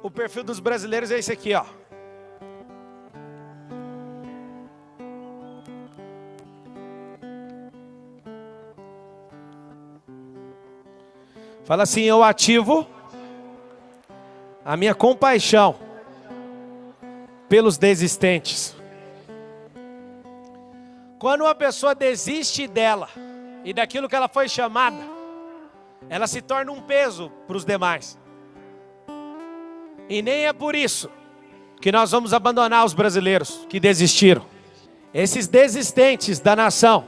O perfil dos brasileiros é esse aqui, ó. Fala assim: eu ativo a minha compaixão pelos desistentes. Quando uma pessoa desiste dela e daquilo que ela foi chamada, ela se torna um peso para os demais. E nem é por isso que nós vamos abandonar os brasileiros que desistiram. Esses desistentes da nação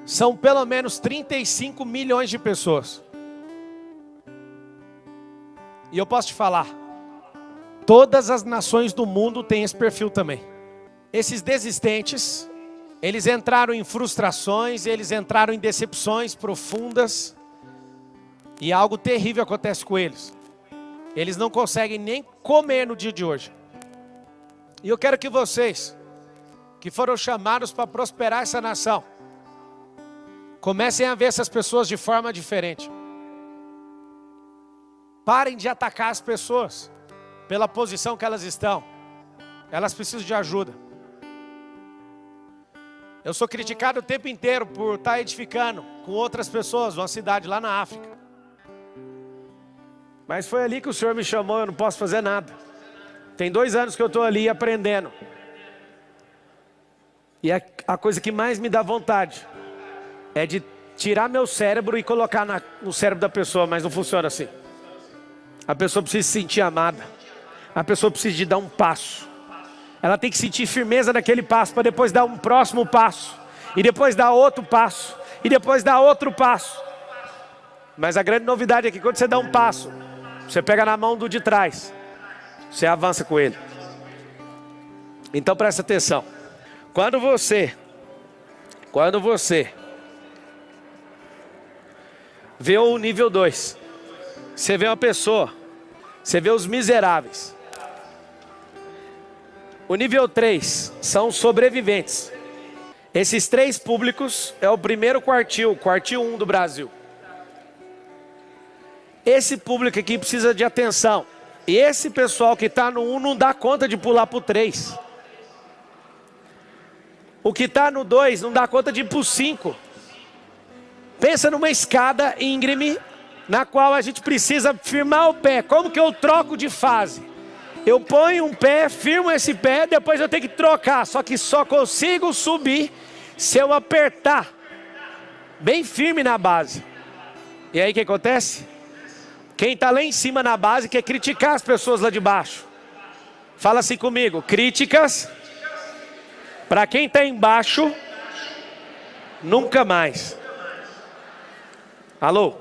são pelo menos 35 milhões de pessoas. E eu posso te falar, todas as nações do mundo têm esse perfil também. Esses desistentes, eles entraram em frustrações, eles entraram em decepções profundas. E algo terrível acontece com eles. Eles não conseguem nem comer no dia de hoje. E eu quero que vocês, que foram chamados para prosperar essa nação, comecem a ver essas pessoas de forma diferente. Parem de atacar as pessoas pela posição que elas estão. Elas precisam de ajuda. Eu sou criticado o tempo inteiro por estar edificando com outras pessoas uma cidade lá na África. Mas foi ali que o Senhor me chamou, eu não posso fazer nada. Tem 2 anos que eu estou ali aprendendo. E a coisa que mais me dá vontade é de tirar meu cérebro e colocar no cérebro da pessoa, mas não funciona assim. A pessoa precisa se sentir amada. A pessoa precisa de dar um passo. Ela tem que sentir firmeza naquele passo para depois dar um próximo passo. E depois dar outro passo. E depois dar outro passo. Mas a grande novidade é que quando você dá um passo, você pega na mão do de trás. Você avança com ele. Então presta atenção. Quando você vê o nível 2, você vê uma pessoa, você vê os miseráveis. O nível 3 são os sobreviventes. Esses 3 públicos é o primeiro quartil 1 do Brasil. Esse público aqui precisa de atenção. E esse pessoal que está no 1 não dá conta de pular para o 3. O que está no 2 não dá conta de ir para o 5. Pensa numa escada íngreme na qual a gente precisa firmar o pé. Como que eu troco de fase? Eu ponho um pé, firmo esse pé, depois eu tenho que trocar. Só que só consigo subir se eu apertar bem firme na base. E aí o que acontece? Quem está lá em cima na base quer criticar as pessoas lá de baixo. Fala assim comigo: críticas para quem está embaixo, nunca mais. Alô?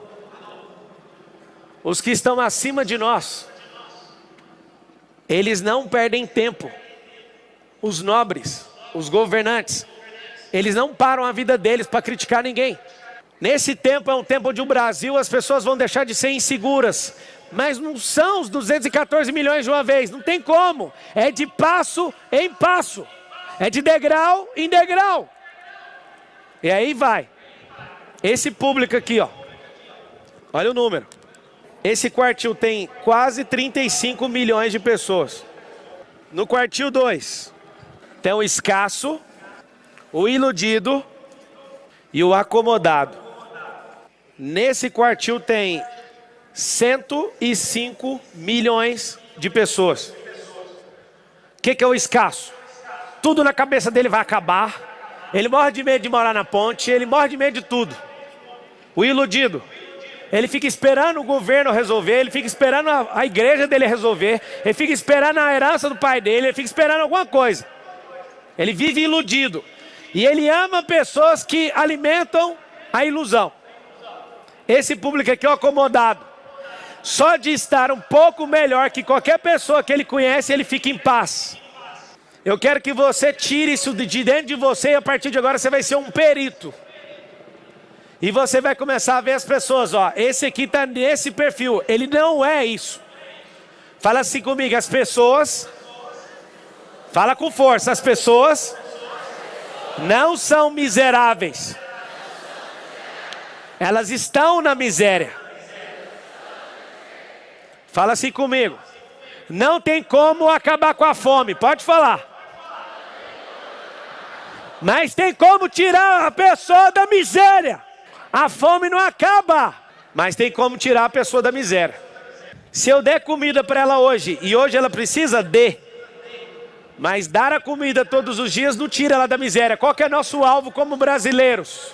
Os que estão acima de nós, eles não perdem tempo. Os nobres, os governantes, eles não param a vida deles para criticar ninguém. Nesse tempo é um tempo onde o Brasil, as pessoas vão deixar de ser inseguras. Mas não são os 214 milhões de uma vez, não tem como. É de passo em passo. É de degrau em degrau. E aí vai. Esse público aqui, ó. Olha o número. Esse quartil tem quase 35 milhões de pessoas. No quartil 2, tem o escasso, o iludido e o acomodado. Nesse quartil tem 105 milhões de pessoas. O que é o escasso? Tudo na cabeça dele vai acabar. Ele morre de medo de morar na ponte, ele morre de medo de tudo. O iludido, ele fica esperando o governo resolver, ele fica esperando a igreja dele resolver, ele fica esperando a herança do pai dele, ele fica esperando alguma coisa. Ele vive iludido. E ele ama pessoas que alimentam a ilusão. Esse público aqui é o acomodado. Só de estar um pouco melhor que qualquer pessoa que ele conhece, ele fica em paz. Eu quero que você tire isso de dentro de você e a partir de agora você vai ser um perito. E você vai começar a ver as pessoas, ó, esse aqui está nesse perfil, ele não é isso. Fala assim comigo: as pessoas, fala com força, as pessoas não são miseráveis. Elas estão na miséria. Fala assim comigo. Não tem como acabar com a fome. Pode falar. Mas tem como tirar a pessoa da miséria. A fome não acaba. Mas tem como tirar a pessoa da miséria. Se eu der comida para ela hoje, e hoje ela precisa de, mas dar a comida todos os dias não tira ela da miséria. Qual que é nosso alvo como brasileiros?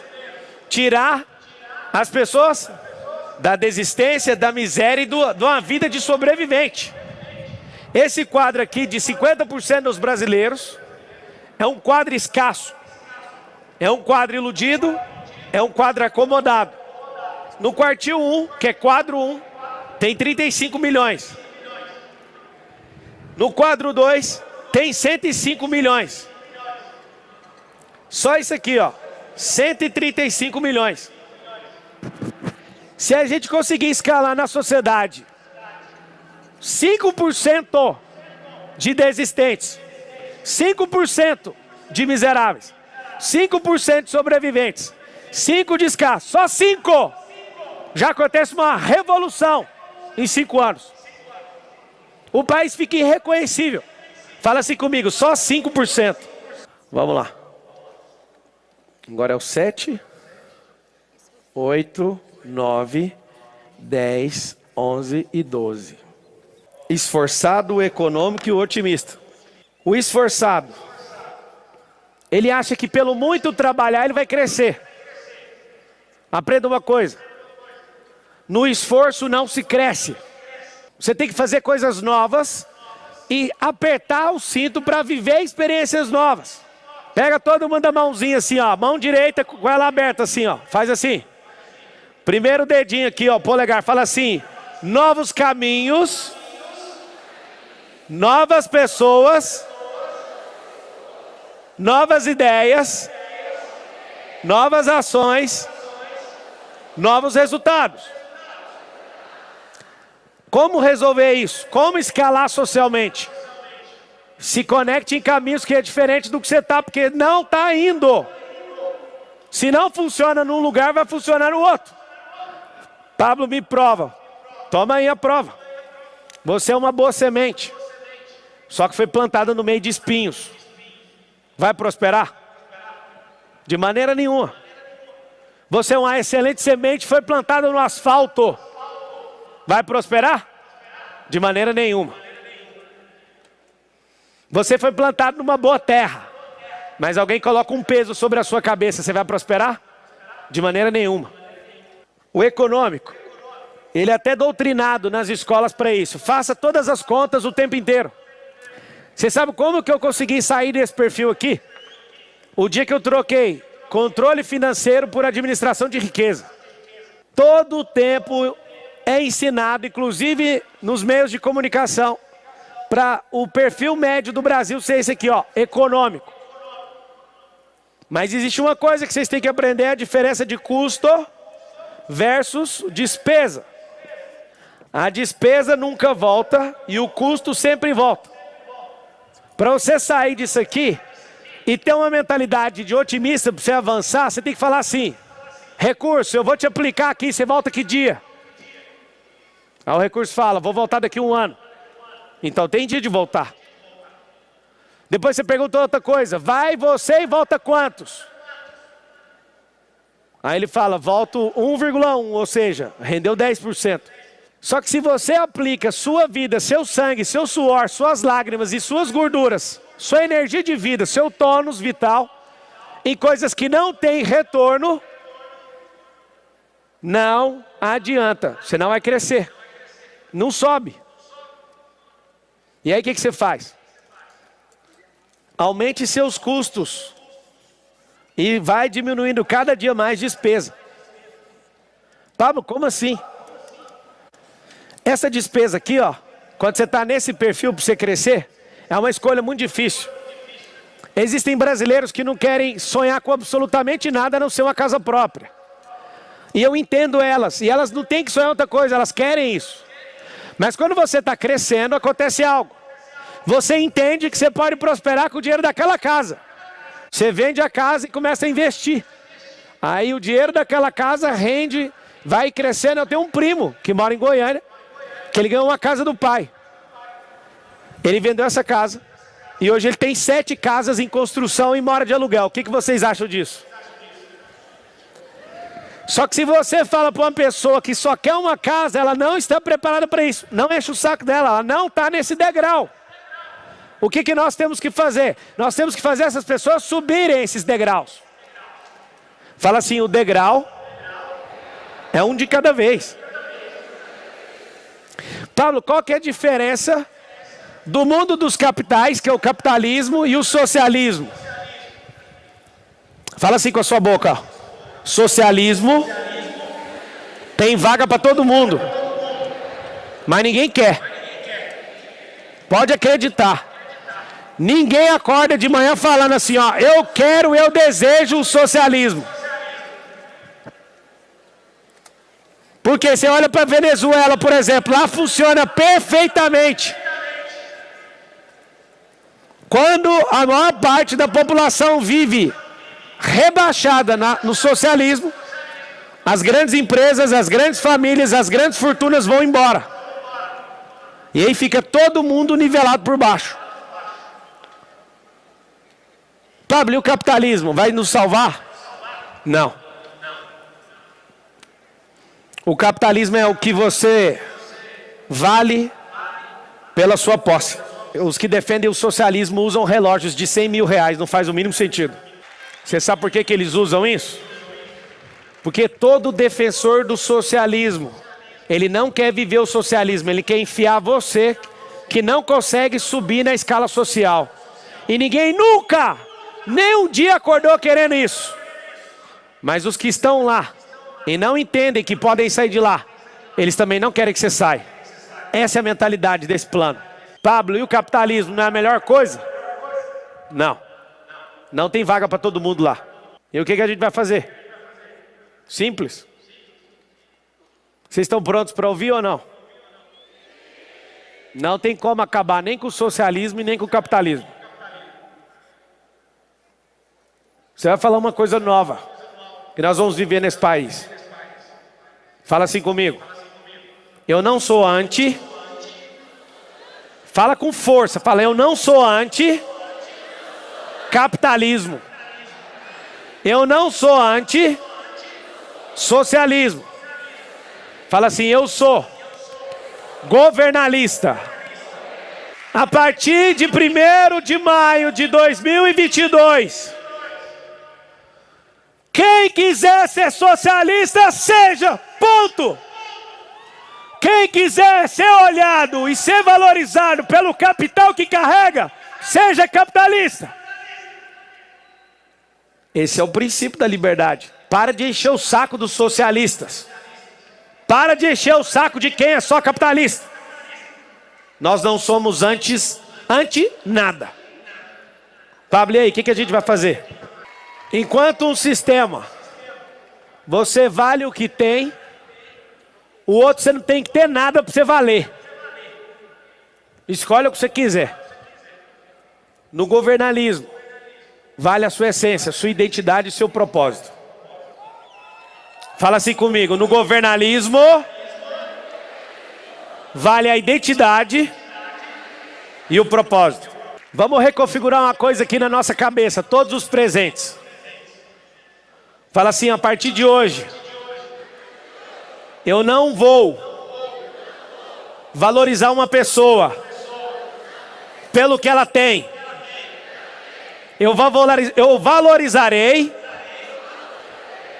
Tirar as pessoas da desistência, da miséria e de uma vida de sobrevivente. Esse quadro aqui de 50% dos brasileiros é um quadro escasso. É um quadro iludido, é um quadro acomodado. No quartil 1, que é quadro 1, tem 35 milhões. No quadro 2, tem 105 milhões. Só isso aqui, ó. 135 milhões. Se a gente conseguir escalar na sociedade 5% de desistentes, 5% de miseráveis, 5% de sobreviventes, 5% de escassos, só 5%, já acontece uma revolução em 5 anos. O país fica irreconhecível. Fala assim comigo, só 5%. Vamos lá. Agora é o 7, 8, 9, 10, 11 e 12. Esforçado, o econômico e o otimista. O esforçado, ele acha que pelo muito trabalhar ele vai crescer. Aprenda uma coisa. No esforço não se cresce. Você tem que fazer coisas novas e apertar o cinto para viver experiências novas. Pega todo mundo a mãozinha assim, ó. Mão direita com ela aberta assim, ó. Faz assim. Primeiro dedinho aqui, ó, polegar. Fala assim: novos caminhos, novas pessoas, novas ideias, novas ações, novos resultados. Como resolver isso? Como escalar socialmente? Se conecte em caminhos que é diferente do que você está, porque não está indo. Se não funciona num lugar, vai funcionar no outro. Pablo me prova. Toma aí a prova. Você é uma boa semente, só que foi plantada no meio de espinhos. Vai prosperar? De maneira nenhuma. Você é uma excelente semente, foi plantada no asfalto. Vai prosperar? De maneira nenhuma. Você foi plantado numa boa terra, mas alguém coloca um peso sobre a sua cabeça, você vai prosperar? De maneira nenhuma. O econômico, ele é até doutrinado nas escolas para isso. Faça todas as contas o tempo inteiro. Você sabe como que eu consegui sair desse perfil aqui? O dia que eu troquei controle financeiro por administração de riqueza. Todo o tempo é ensinado, inclusive nos meios de comunicação, para o perfil médio do Brasil ser esse aqui, ó, econômico. Mas existe uma coisa que vocês têm que aprender, a diferença de custo versus despesa. A despesa nunca volta e o custo sempre volta. Para você sair disso aqui e ter uma mentalidade de otimista, para você avançar, você tem que falar assim: recurso, eu vou te aplicar aqui, você volta que dia? Aí o recurso fala: vou voltar daqui a 1 ano. Então tem dia de voltar. Depois você pergunta outra coisa: vai você e volta quantos? Aí ele fala: volto 1,1, ou seja, rendeu 10%. Só que se você aplica sua vida, seu sangue, seu suor, suas lágrimas e suas gorduras, sua energia de vida, seu tônus vital, em coisas que não têm retorno, não adianta, você não vai crescer, não sobe. E aí o que você faz? Aumente seus custos e vai diminuindo cada dia mais despesa. Pablo, como assim? Essa despesa aqui, ó, quando você está nesse perfil para você crescer, é uma escolha muito difícil. Existem brasileiros que não querem sonhar com absolutamente nada a não ser uma casa própria. E eu entendo elas, e elas não têm que sonhar outra coisa, elas querem isso. Mas quando você está crescendo, acontece algo. Você entende que você pode prosperar com o dinheiro daquela casa. Você vende a casa e começa a investir. Aí o dinheiro daquela casa rende, vai crescendo. Eu tenho um primo que mora em Goiânia, que ele ganhou uma casa do pai. Ele vendeu essa casa e hoje ele tem 7 casas em construção e mora de aluguel. O que vocês acham disso? Só que se você fala para uma pessoa que só quer uma casa, ela não está preparada para isso. Não enche o saco dela, ela não está nesse degrau. O que nós temos que fazer? Nós temos que fazer essas pessoas subirem esses degraus. Fala assim, o degrau é um de cada vez. Pablo, qual que é a diferença do mundo dos capitais, que é o capitalismo, e o socialismo? Fala assim com a sua boca. Socialismo tem vaga para todo mundo, mas ninguém quer. Pode acreditar. Ninguém acorda de manhã falando assim, ó, eu quero, eu desejo o socialismo. Porque você olha para a Venezuela, por exemplo, lá funciona perfeitamente. Quando a maior parte da população vive rebaixada no socialismo, as grandes empresas, as grandes famílias, as grandes fortunas vão embora. E aí fica todo mundo nivelado por baixo. Pablo, e o capitalismo vai nos salvar? Não. O capitalismo é o que você vale pela sua posse. Os que defendem o socialismo usam relógios de 100 mil reais, não faz o mínimo sentido. Você sabe por que eles usam isso? Porque todo defensor do socialismo, ele não quer viver o socialismo, ele quer enfiar você que não consegue subir na escala social. E ninguém nunca, nem um dia acordou querendo isso. Mas os que estão lá e não entendem que podem sair de lá, eles também não querem que você saia. Essa é a mentalidade desse plano. Pablo, e o capitalismo não é a melhor coisa? Não. Não tem vaga para todo mundo lá. E o que a gente vai fazer? Simples. Vocês estão prontos para ouvir ou não? Não tem como acabar nem com o socialismo e nem com o capitalismo. Você vai falar uma coisa nova que nós vamos viver nesse país. Fala assim comigo. Eu não sou anti. Fala com força. Fala, eu não sou anti capitalismo. Eu não sou anti socialismo. Fala assim, eu sou governalista. A partir de 1º de maio de 2022, quem quiser ser socialista, seja, ponto. Quem quiser ser olhado e ser valorizado pelo capital que carrega, seja capitalista. Esse é o princípio da liberdade. Para de encher o saco dos socialistas. Para de encher o saco de quem é só capitalista. Nós não somos anti nada. Pablo, e aí, o que a gente vai fazer? Enquanto um sistema, você vale o que tem, o outro você não tem que ter nada para você valer. Escolhe o que você quiser. No governalismo, vale a sua essência, sua identidade e seu propósito. Fala assim comigo, no governalismo, vale a identidade e o propósito. Vamos reconfigurar uma coisa aqui na nossa cabeça, todos os presentes. Fala assim, a partir de hoje, eu não vou valorizar uma pessoa pelo que ela tem. Eu valorizarei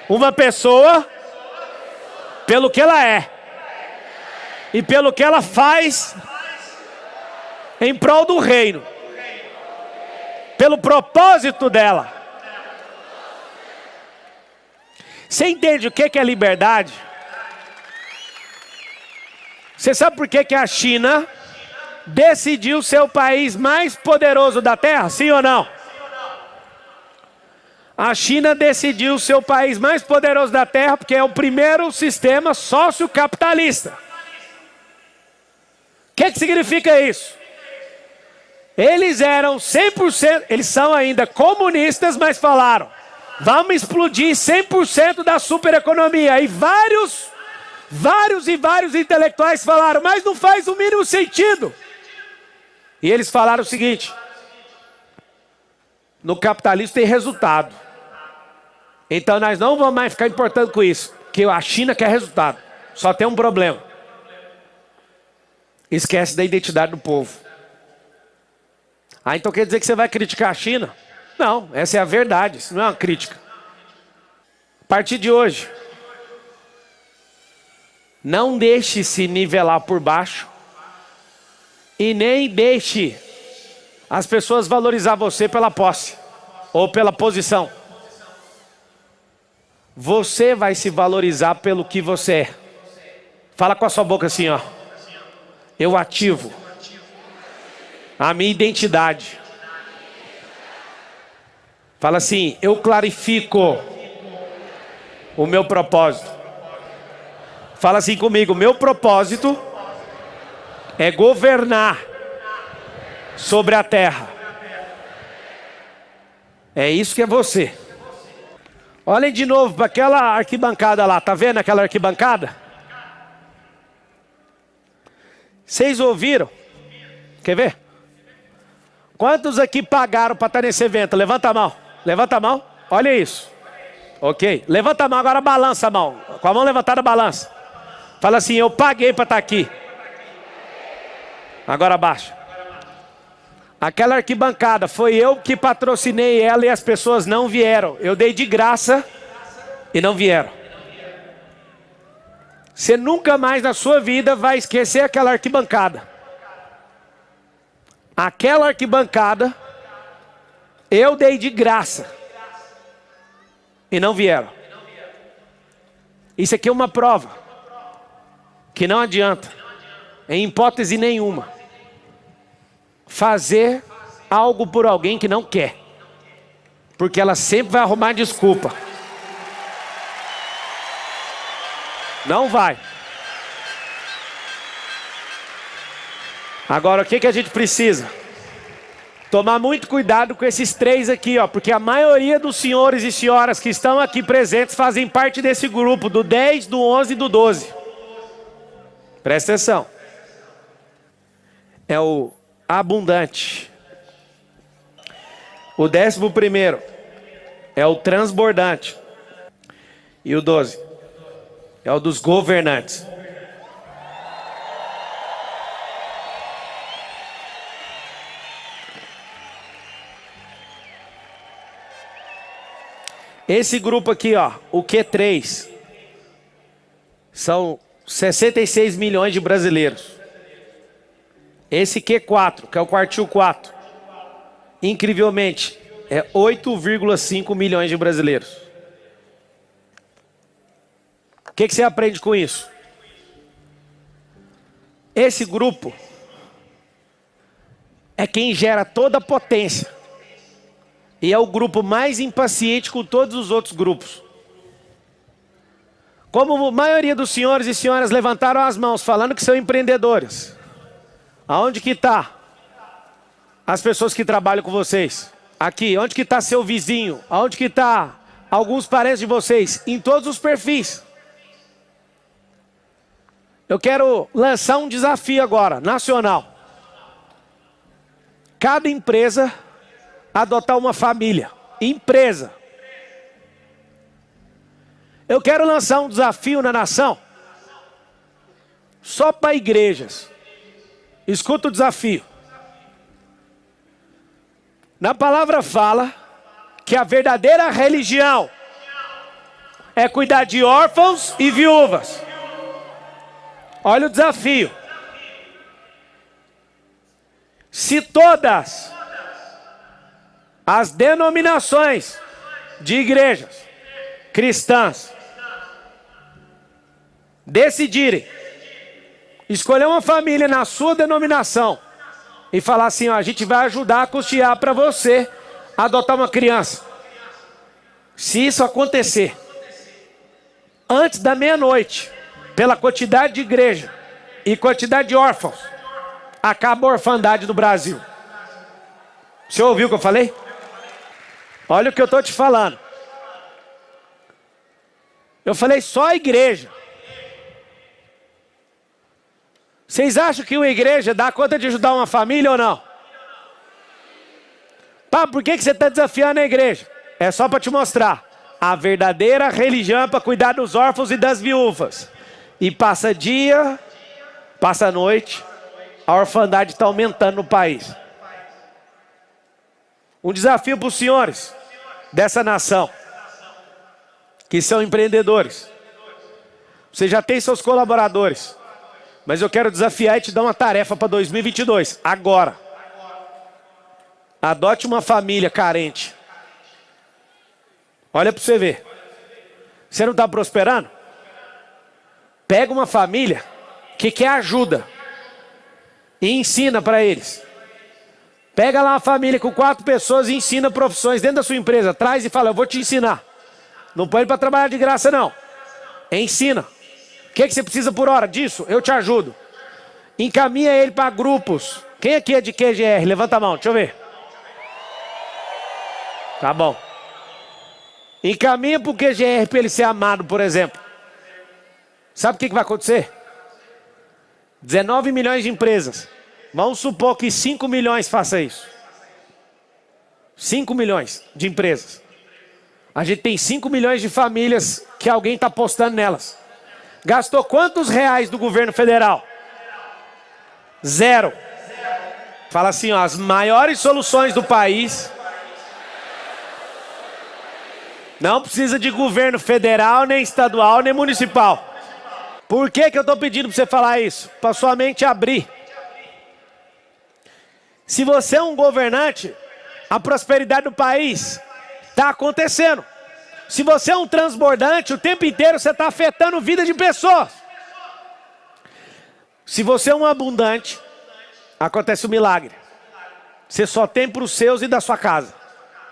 uma pessoa pelo que ela é e pelo que ela faz em prol do reino, pelo propósito dela. Você entende o que é liberdade? Você sabe por que a China decidiu ser o país mais poderoso da Terra? Sim ou não? A China decidiu ser o país mais poderoso da Terra porque é o primeiro sistema sociocapitalista. O que significa isso? Eles eram 100%, eles são ainda comunistas, mas falaram, vamos explodir 100% da supereconomia. E vários Vários e vários intelectuais falaram, mas não faz o mínimo sentido. E eles falaram o seguinte: no capitalismo tem resultado. Então nós não vamos mais ficar importando com isso, que a China quer resultado. Só tem um problema: esquece da identidade do povo. Então quer dizer que você vai criticar a China? Não, essa é a verdade, isso não é uma crítica. A partir de hoje, não deixe se nivelar por baixo e nem deixe as pessoas valorizar você pela posse ou pela posição. Você vai se valorizar pelo que você é. Fala com a sua boca assim, ó. Eu ativo a minha identidade. Fala assim, eu clarifico o meu propósito. Fala assim comigo, meu propósito é governar sobre a terra. É isso que é você. Olhem de novo para aquela arquibancada lá, tá vendo aquela arquibancada? Vocês ouviram? Quer ver? Quantos aqui pagaram para estar nesse evento? Levanta a mão. Levanta a mão. Olha isso. Ok. Levanta a mão, agora balança a mão. Com a mão levantada, balança. Fala assim, eu paguei para estar aqui. Agora abaixa. Aquela arquibancada, foi eu que patrocinei ela e as pessoas não vieram. Eu dei de graça e não vieram. Você nunca mais na sua vida vai esquecer aquela arquibancada. Aquela arquibancada, eu dei de graça e não vieram. Isso aqui é uma prova que não adianta, em hipótese nenhuma, fazer algo por alguém que não quer, porque ela sempre vai arrumar desculpa. Não vai. Agora, o que a gente precisa? Tomar muito cuidado com esses três aqui, ó, porque a maioria dos senhores e senhoras que estão aqui presentes fazem parte desse grupo, do 10, do 11 e do 12. Presta atenção. É o abundante. O 11º é o transbordante. E o 12 é o dos governantes. Esse grupo aqui, ó, o Q3, são 66 milhões de brasileiros. Esse Q4, que é o quartil 4, incrivelmente, é 8,5 milhões de brasileiros. O que você aprende com isso? Esse grupo é quem gera toda a potência. E é o grupo mais impaciente com todos os outros grupos. Como a maioria dos senhores e senhoras levantaram as mãos falando que são empreendedores, aonde que está as pessoas que trabalham com vocês? Aqui, onde que está seu vizinho? Aonde que está alguns parentes de vocês? Em todos os perfis. Eu quero lançar um desafio agora, nacional. Cada empresa adotar uma família. Empresa. Eu quero lançar um desafio na nação. Só para igrejas. Escuta o desafio. Na palavra fala que a verdadeira religião é cuidar de órfãos e viúvas. Olha o desafio. Se todas as denominações de igrejas cristãs decidirem escolher uma família na sua denominação e falar assim, ó, a gente vai ajudar a custear para você adotar uma criança. Se isso acontecer antes da meia-noite, pela quantidade de igreja e quantidade de órfãos, acaba a orfandade do Brasil. Você ouviu o que eu falei? Olha o que eu estou te falando. Eu falei só a igreja. Vocês acham que uma igreja dá conta de ajudar uma família ou não? Pá, por que você está desafiando a igreja? É só para te mostrar. A verdadeira religião é para cuidar dos órfãos e das viúvas. E passa dia, passa noite, a orfandade está aumentando no país. Um desafio para os senhores dessa nação, que são empreendedores. Você já tem seus colaboradores, mas eu quero desafiar e te dar uma tarefa para 2022, agora. Adote uma família carente. Olha para você ver. Você não está prosperando? Pega uma família que quer ajuda e ensina para eles. Pega lá uma família com 4 pessoas e ensina profissões dentro da sua empresa. Traz e fala, eu vou te ensinar. Não põe ele para trabalhar de graça não. Ensina. O que você precisa por hora disso? Eu te ajudo. Encaminha ele para grupos. Quem aqui é de QGR? Levanta a mão, deixa eu ver. Tá bom. Encaminha para o QGR para ele ser amado, por exemplo. Sabe o que vai acontecer? 19 milhões de empresas. Vamos supor que 5 milhões faça isso. 5 milhões de empresas. A gente tem 5 milhões de famílias que alguém está apostando nelas. Gastou quantos reais do governo federal? 0. Fala assim, ó, as maiores soluções do país. Não precisa de governo federal, nem estadual, nem municipal. Por que eu estou pedindo para você falar isso? Para sua mente abrir. Se você é um governante, a prosperidade do país está acontecendo. Se você é um transbordante, o tempo inteiro você está afetando a vida de pessoas. Se você é um abundante, acontece um milagre. Você só tem para os seus e da sua casa.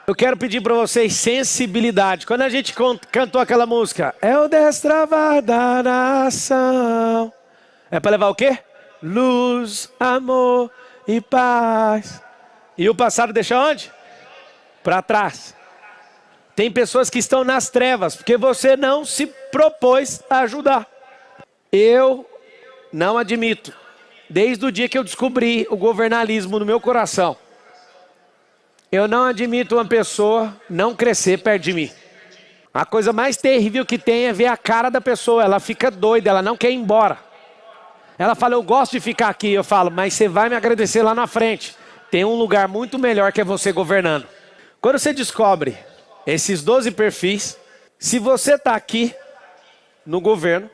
Eu quero pedir para vocês sensibilidade. Quando a gente cantou aquela música, é o destravar da nação. É para levar o quê? Luz, amor e paz. E o passado deixa onde? Para trás. Tem pessoas que estão nas trevas, porque você não se propôs a ajudar. Eu não admito, desde o dia que eu descobri o governalismo no meu coração, eu não admito uma pessoa não crescer perto de mim. A coisa mais terrível que tem é ver a cara da pessoa. Ela fica doida, ela não quer ir embora. Ela fala, eu gosto de ficar aqui. Eu falo, mas você vai me agradecer lá na frente. Tem um lugar muito melhor que é você governando. Quando você descobre esses 12 perfis, se você está aqui no governo,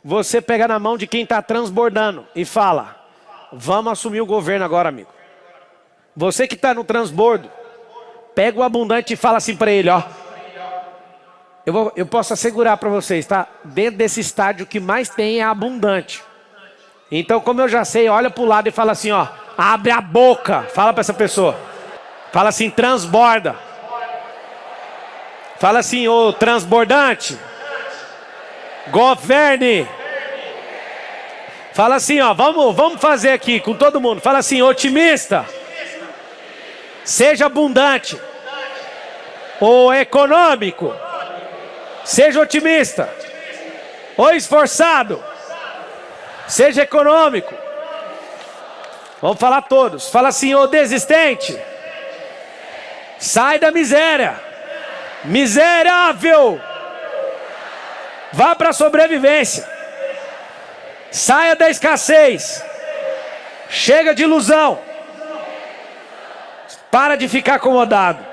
você pega na mão de quem está transbordando e fala, vamos assumir o governo agora, amigo. Você que está no transbordo, pega o abundante e fala assim para ele, ó. Eu posso assegurar para vocês, tá? Dentro desse estádio o que mais tem é abundante. Então, como eu já sei, olha para o lado e fala assim, ó. Abre a boca. Fala para essa pessoa. Fala assim, transborda. Fala assim, ô transbordante. Governe. Fala assim, ó. Vamos fazer aqui com todo mundo. Fala assim, otimista. Seja abundante. Ou econômico. Seja otimista. Ou esforçado. Seja econômico. Vamos falar todos. Fala assim, ô desistente. Sai da miséria. Miserável. Vá para a sobrevivência. Saia da escassez. Chega de ilusão. Para de ficar acomodado.